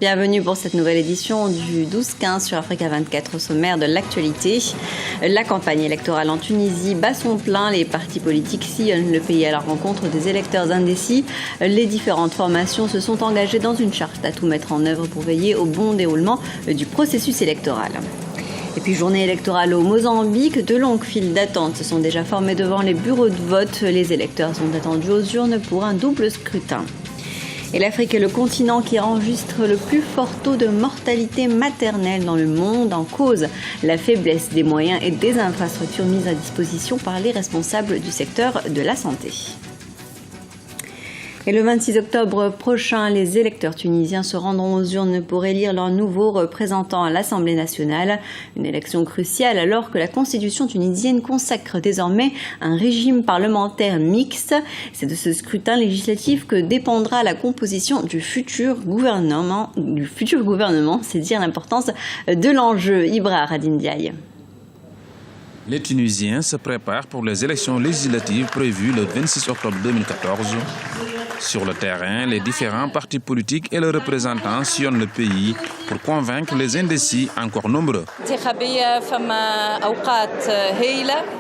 Bienvenue pour cette nouvelle édition du 12-15 sur Africa 24 au sommaire de l'actualité. La campagne électorale en Tunisie bat son plein. Les partis politiques sillonnent le pays à la rencontre des électeurs indécis. Les différentes formations se sont engagées dans une charte à tout mettre en œuvre pour veiller au bon déroulement du processus électoral. Et puis journée électorale au Mozambique, de longues files d'attente se sont déjà formées devant les bureaux de vote. Les électeurs sont attendus aux urnes pour un double scrutin. Et l'Afrique est le continent qui enregistre le plus fort taux de mortalité maternelle dans le monde, en cause la faiblesse des moyens et des infrastructures mises à disposition par les responsables du secteur de la santé. Et le 26 octobre prochain, les électeurs tunisiens se rendront aux urnes pour élire leur nouveau représentant à l'Assemblée nationale. Une élection cruciale alors que la constitution tunisienne consacre désormais un régime parlementaire mixte. C'est de ce scrutin législatif que dépendra la composition du futur gouvernement. C'est dire l'importance de l'enjeu. Ibra Radindiaï. Les Tunisiens se préparent pour les élections législatives prévues le 26 octobre 2014. Sur le terrain, les différents partis politiques et leurs représentants sillonnent le pays pour convaincre les indécis encore nombreux.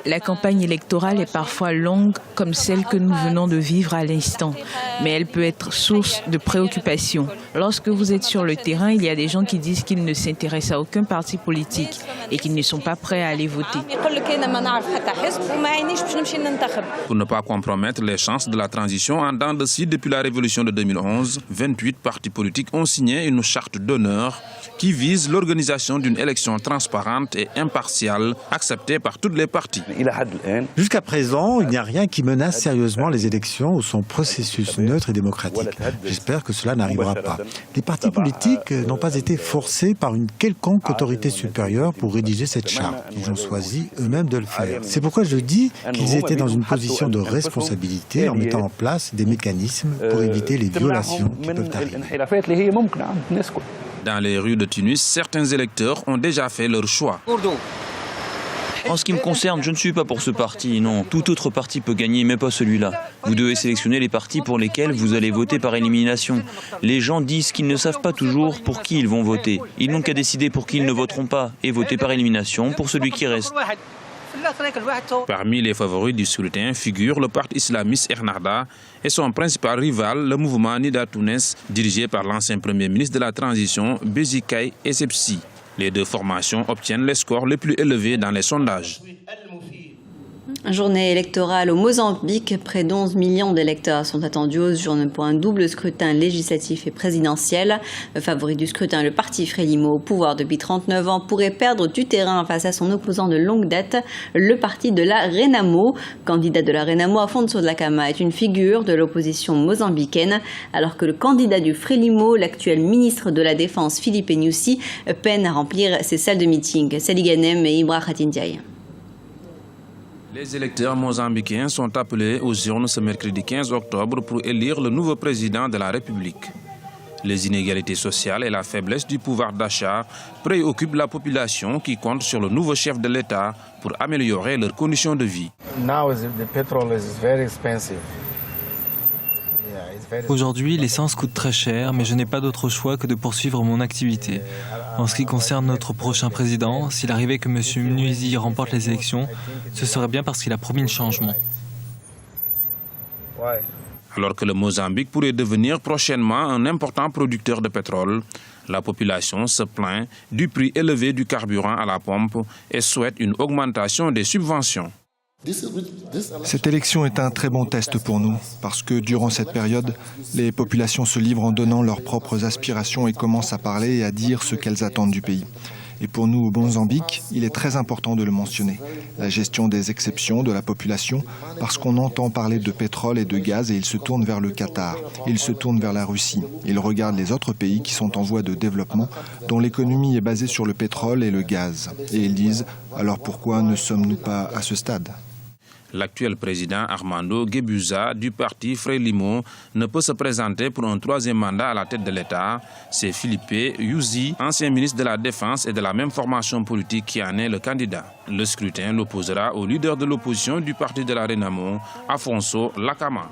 La campagne électorale est parfois longue comme celle que nous venons de vivre à l'instant, mais elle peut être source de préoccupation. Lorsque vous êtes sur le terrain, il y a des gens qui disent qu'ils ne s'intéressent à aucun parti politique et qu'ils ne sont pas prêts à aller voter. Pour ne pas compromettre les chances de la transition en dents de scie depuis la révolution de 2011, 28 partis politiques ont signé une charte d'honneur qui vise l'organisation d'une élection transparente et impartiale acceptée par toutes les parties. Jusqu'à présent, il n'y a rien qui menace sérieusement les élections ou son processus neutre et démocratique. J'espère que cela n'arrivera pas. Les partis politiques n'ont pas été forcés par une quelconque autorité supérieure pour rédiger cette charte. Ils ont choisi eux-mêmes de le faire. C'est pourquoi je dis qu'ils étaient dans une position de responsabilité en mettant en place des mécanismes pour éviter les violations qui peuvent arriver. Dans les rues de Tunis, certains électeurs ont déjà fait leur choix. En ce qui me concerne, je ne suis pas pour ce parti, non. Tout autre parti peut gagner, mais pas celui-là. Vous devez sélectionner les partis pour lesquels vous allez voter par élimination. Les gens disent qu'ils ne savent pas toujours pour qui ils vont voter. Ils n'ont qu'à décider pour qui ils ne voteront pas et voter par élimination pour celui qui reste. Parmi les favoris du scrutin figure le parti islamiste Ennahda et son principal rival, le mouvement Nida Tounes, dirigé par l'ancien premier ministre de la transition, Bézi Caï Essebsi. Les deux formations obtiennent les scores les plus élevés dans les sondages. Journée électorale au Mozambique, près d'11 millions d'électeurs sont attendus aux urnes pour un double scrutin législatif et présidentiel. Le favori du scrutin, le parti Frélimo, au pouvoir depuis 39 ans, pourrait perdre du terrain face à son opposant de longue date, le parti de la Renamo. Candidat de la Renamo, Afonso Dhlakama est une figure de l'opposition mozambicaine, alors que le candidat du Frélimo, l'actuel ministre de la Défense Philippe Nyusi, peine à remplir ses salles de meeting. Sali Ganem et Ibra Khatindiaï. Les électeurs mozambicains sont appelés aux urnes ce mercredi 15 octobre pour élire le nouveau président de la République. Les inégalités sociales et la faiblesse du pouvoir d'achat préoccupent la population qui compte sur le nouveau chef de l'État pour améliorer leurs conditions de vie. Aujourd'hui, l'essence coûte très cher, mais je n'ai pas d'autre choix que de poursuivre mon activité. En ce qui concerne notre prochain président, s'il arrivait que M. Nyusi remporte les élections, ce serait bien parce qu'il a promis le changement. Alors que le Mozambique pourrait devenir prochainement un important producteur de pétrole, la population se plaint du prix élevé du carburant à la pompe et souhaite une augmentation des subventions. Cette élection est un très bon test pour nous, parce que durant cette période, les populations se livrent en donnant leurs propres aspirations et commencent à parler et à dire ce qu'elles attendent du pays. Et pour nous au Mozambique, il est très important de le mentionner, la gestion des exceptions de la population, parce qu'on entend parler de pétrole et de gaz et ils se tournent vers le Qatar, ils se tournent vers la Russie, ils regardent les autres pays qui sont en voie de développement, dont l'économie est basée sur le pétrole et le gaz. Et ils disent, alors pourquoi ne sommes-nous pas à ce stade ? L'actuel président Armando Guebuza du parti Frélimo ne peut se présenter pour un troisième mandat à la tête de l'État. C'est Philippe Nyusi, ancien ministre de la Défense et de la même formation politique qui en est le candidat. Le scrutin l'opposera au leader de l'opposition du parti de la Renamo, Afonso Dhlakama.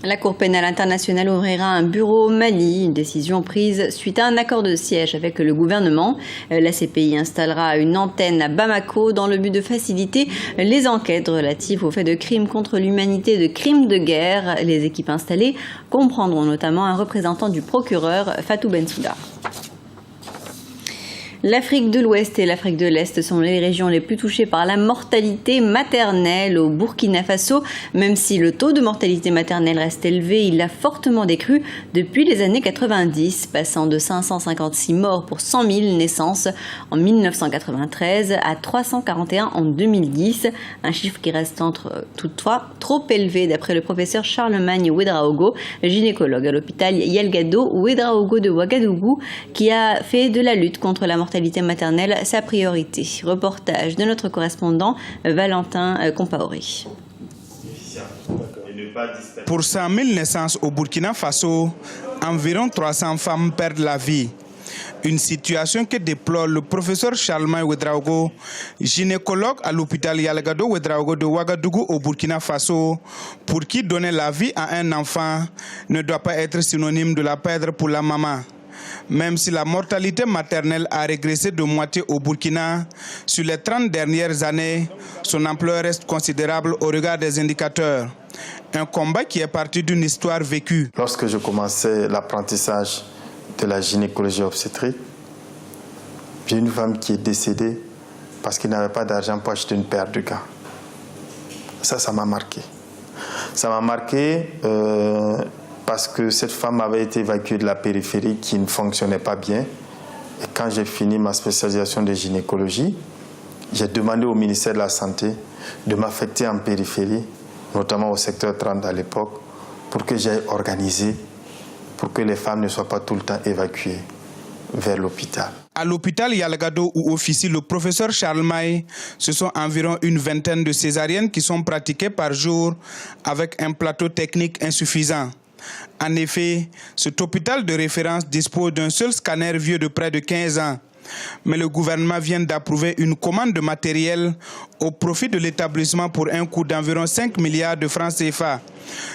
La Cour pénale internationale ouvrira un bureau au Mali, une décision prise suite à un accord de siège avec le gouvernement. La CPI installera une antenne à Bamako dans le but de faciliter les enquêtes relatives aux faits de crimes contre l'humanité et de crimes de guerre. Les équipes installées comprendront notamment un représentant du procureur, Fatou Bensouda. L'Afrique de l'Ouest et l'Afrique de l'Est sont les régions les plus touchées par la mortalité maternelle. Au Burkina Faso, même si le taux de mortalité maternelle reste élevé, il a fortement décru depuis les années 90, passant de 556 morts pour 100 000 naissances en 1993 à 341 en 2010. Un chiffre qui reste toutefois trop élevé d'après le professeur Charlemagne Ouedraogo, gynécologue à l'hôpital Yelgado Ouedraogo de Ouagadougou, qui a fait de la lutte contre la mortalité maternelle sa priorité. Reportage de notre correspondant Valentin Compaoré. Pour 100 000 naissances au Burkina Faso, environ 300 femmes perdent la vie. Une situation que déplore le professeur Charlemagne Ouedraogo, gynécologue à l'hôpital Yelgado Ouedraogo de Ouagadougou au Burkina Faso, pour qui donner la vie à un enfant ne doit pas être synonyme de la perdre pour la maman. Même si la mortalité maternelle a régressé de moitié au Burkina, sur les 30 dernières années, son ampleur reste considérable au regard des indicateurs. Un combat qui est parti d'une histoire vécue. Lorsque je commençais l'apprentissage de la gynécologie obstétrique, j'ai une femme qui est décédée parce qu'elle n'avait pas d'argent pour acheter une paire de gants. Ça m'a marqué. Ça m'a marqué parce que cette femme avait été évacuée de la périphérie qui ne fonctionnait pas bien. Et quand j'ai fini ma spécialisation de gynécologie, j'ai demandé au ministère de la Santé de m'affecter en périphérie, notamment au secteur 30 à l'époque, pour que j'aille organiser, pour que les femmes ne soient pas tout le temps évacuées vers l'hôpital. À l'hôpital Yelgado où officie le professeur Charlemagne, ce sont environ une vingtaine de césariennes qui sont pratiquées par jour avec un plateau technique insuffisant. En effet, cet hôpital de référence dispose d'un seul scanner vieux de près de 15 ans. Mais le gouvernement vient d'approuver une commande de matériel au profit de l'établissement pour un coût d'environ 5 milliards de francs CFA.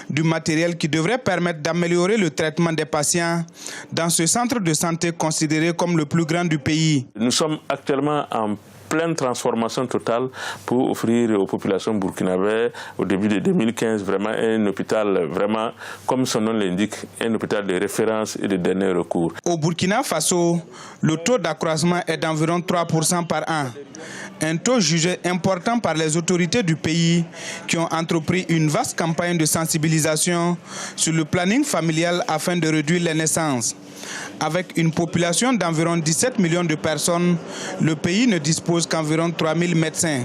Du matériel qui devrait permettre d'améliorer le traitement des patients dans ce centre de santé considéré comme le plus grand du pays. Nous sommes actuellement en pleine transformation totale pour offrir aux populations burkinabées au début de 2015 vraiment un hôpital vraiment, comme son nom l'indique, un hôpital de référence et de dernier recours. Au Burkina Faso, le taux d'accroissement est d'environ 3% par an. Un taux jugé important par les autorités du pays qui ont entrepris une vaste campagne de sensibilisation sur le planning familial afin de réduire les naissances. Avec une population d'environ 17 millions de personnes, le pays ne dispose qu'environ 3 000 médecins.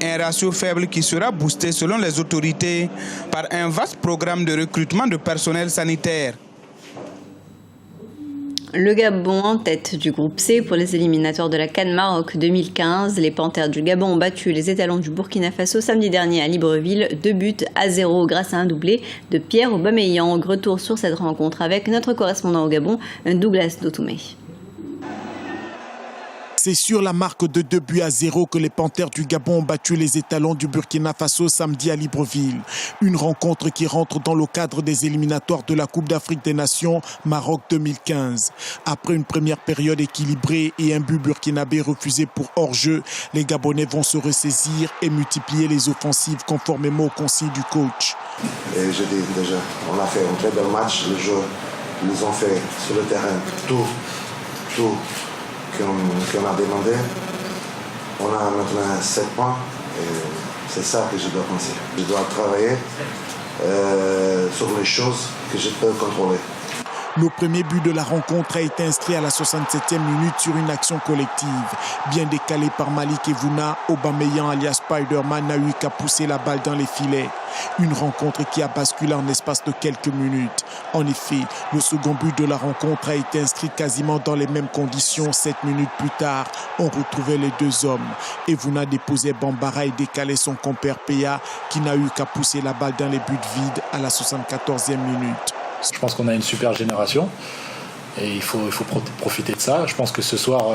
Un ratio faible qui sera boosté selon les autorités par un vaste programme de recrutement de personnel sanitaire. Le Gabon en tête du groupe C pour les éliminatoires de la CAN Maroc 2015. Les Panthères du Gabon ont battu les étalons du Burkina Faso samedi dernier à Libreville, 2-0 grâce à un doublé de Pierre Aubameyang. Retour sur cette rencontre avec notre correspondant au Gabon, Douglas Dotoumé. C'est sur la marque de 2-0 que les Panthères du Gabon ont battu les étalons du Burkina Faso samedi à Libreville. Une rencontre qui rentre dans le cadre des éliminatoires de la Coupe d'Afrique des Nations Maroc 2015. Après une première période équilibrée et un but burkinabé refusé pour hors-jeu, les Gabonais vont se ressaisir et multiplier les offensives conformément aux consignes du coach. Et je dis déjà, on a fait un très bel match. Les joueurs, ils ont fait sur le terrain tout qu'on a demandé. On a maintenant 7 points et c'est ça que je dois penser. Je dois travailler sur les choses que je peux contrôler. Le premier but de la rencontre a été inscrit à la 67e minute sur une action collective. Bien décalé par Malik Evouna, Aubameyang alias Spider-Man n'a eu qu'à pousser la balle dans les filets. Une rencontre qui a basculé en espace de quelques minutes. En effet, le second but de la rencontre a été inscrit quasiment dans les mêmes conditions. 7 minutes plus tard, on retrouvait les deux hommes. Evouna déposait Bambara et décalait son compère Péa qui n'a eu qu'à pousser la balle dans les buts vides à la 74e minute. Je pense qu'on a une super génération et il faut profiter de ça. Je pense que ce soir,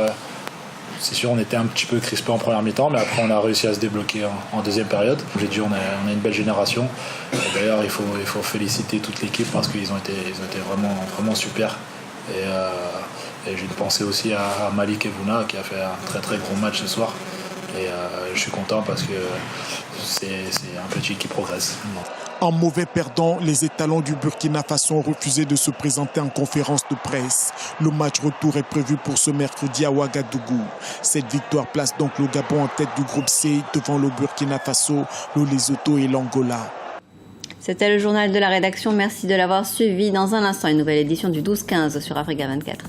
C'est sûr, on était un petit peu crispé en première mi-temps, mais après on a réussi à se débloquer en deuxième période. J'ai dit, on a une belle génération. D'ailleurs, il faut féliciter toute l'équipe parce qu'ils ont été vraiment super. Et j'ai une pensée aussi à Malik Evouna qui a fait un très très gros match ce soir. Et je suis content parce que c'est un petit qui progresse. En mauvais perdant, les étalons du Burkina Faso ont refusé de se présenter en conférence de presse. Le match retour est prévu pour ce mercredi à Ouagadougou. Cette victoire place donc le Gabon en tête du groupe C devant le Burkina Faso, le Lesotho et l'Angola. C'était le journal de la rédaction. Merci de l'avoir suivi. Dans un instant, une nouvelle édition du 12-15 sur Africa 24.